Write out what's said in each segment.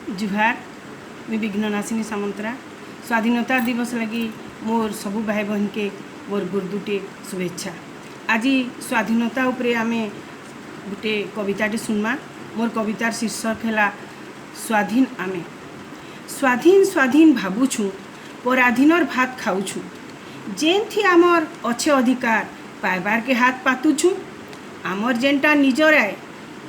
जुहार मैं विघ्ननाशिनी सामंतरा स्वाधीनता दिवस लगी मोर सबू भाई बहन के मोर गुरदुटे शुभेच्छा। आज स्वाधीनता उपरे आमे गोटे कविताटे सुनमा। मोर कवितार शीर्षक है स्वाधीन आमे। स्वाधीन स्वाधीन भावुछु पराधीनर भात खाऊछु, जेन थी आमर अच्छे अधिकार पाइबार के हाथ पातुछु। आमर जेनटा निजर आए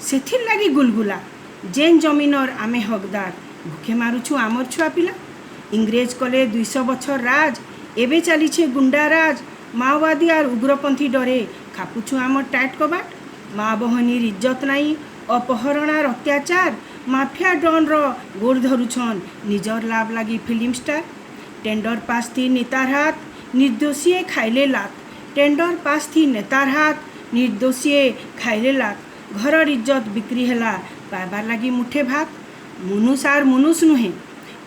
सेथिर लगी गुलगुला, जेन जमीनर आमे हकदार भूखे मारुछु आमर छुआ पिला। इंग्रेज कले 200 बछर राज, एबे चलीछे गुंडा राज। माओवादी और उग्रपंथी डरे खापुछु आमर टाइट कबाट। माँ बहनीर इज्जत नाई, अपहरण और अत्याचार। माफिया डन गोड़ धरुछन निजर लाभ लगी फिल्म स्टार। टेंडर पास थी नेतार हाथ, निर्दोषी खाइले लात। टेंडर पास थी नेतार हाथ, निर्दोषी खाइले लात। घरर इज्जत बिक्री हैला पाइबार लगी मुठे भात। मुनुष आर मुनुष नुहे,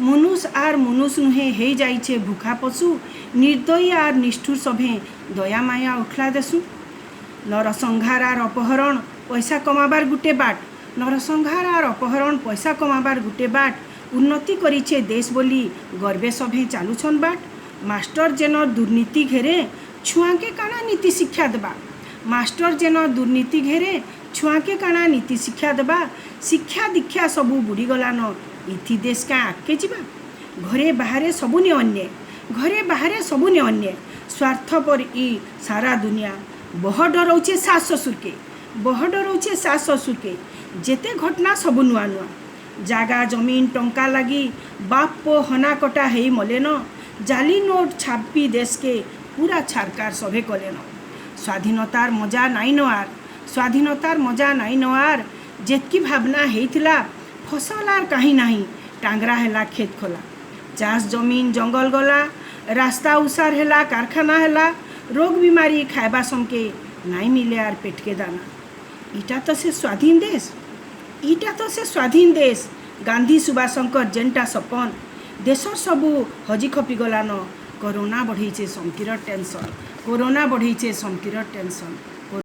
मुनुष आर मुनुष नुहे हे जाइछे भूखा पशु। निर्दयी आर निष्ठुर सभे दया माया उखला देसु। नरसंहार आर अपहरण पैसा कमाबार गुटे बाट। नरसंहार आर अपहरण पैसा कमाबार गुटे बाट। उन्नति करिछे देश बोली गर्वे सभे चालुछन बाट। मास्टर जेन दुर्नीति घेरे छुआ के काना नीति शिक्षा देबा। मास्टर जेन दुर्नीति घेरे छुआ के काना नीति शिक्षा देबा। शिक्षा दीक्षा सबू बुड़ी गलान, इथि देश का आगे जीवा। घरे बाहरे सबुने अन्याय, घरे बाहरे सबुने अन्याय। स्वार्थ पर ई सारा दुनिया बह डरौचे सास ससुर के, बह डरौचे सास ससुर के। जेते घटना सबू नुआ नुआ। जागा जमीन टंका लगी बाप पो हना कटा हेई मलेन। जाली नोट छापी देश के पूरा छारकार सभे कलेन। स्वाधीनतार मजा नाई नआर, स्वाधीनतार मजा नाई नआर। जेतकी भावना हेइथिला फसल आर कहीं नहीं। टांगरा हैला खेत खोला, चाष जमीन जंगल गला। रास्ता उसार हैला कारखाना हैला। रोग बीमारी खाइबा समके नाई मिले आर पेट के दाना। इटा तो से स्वाधीन देश, इटा तो से स्वाधीन देश। गांधी सुभाषंकर जेनटा सपन देशर सबू हजी खपी गलान। कोरोना बढ़ीचे समकीर टेंशन, कोरोना बढ़ीचे समकीर टेंशन।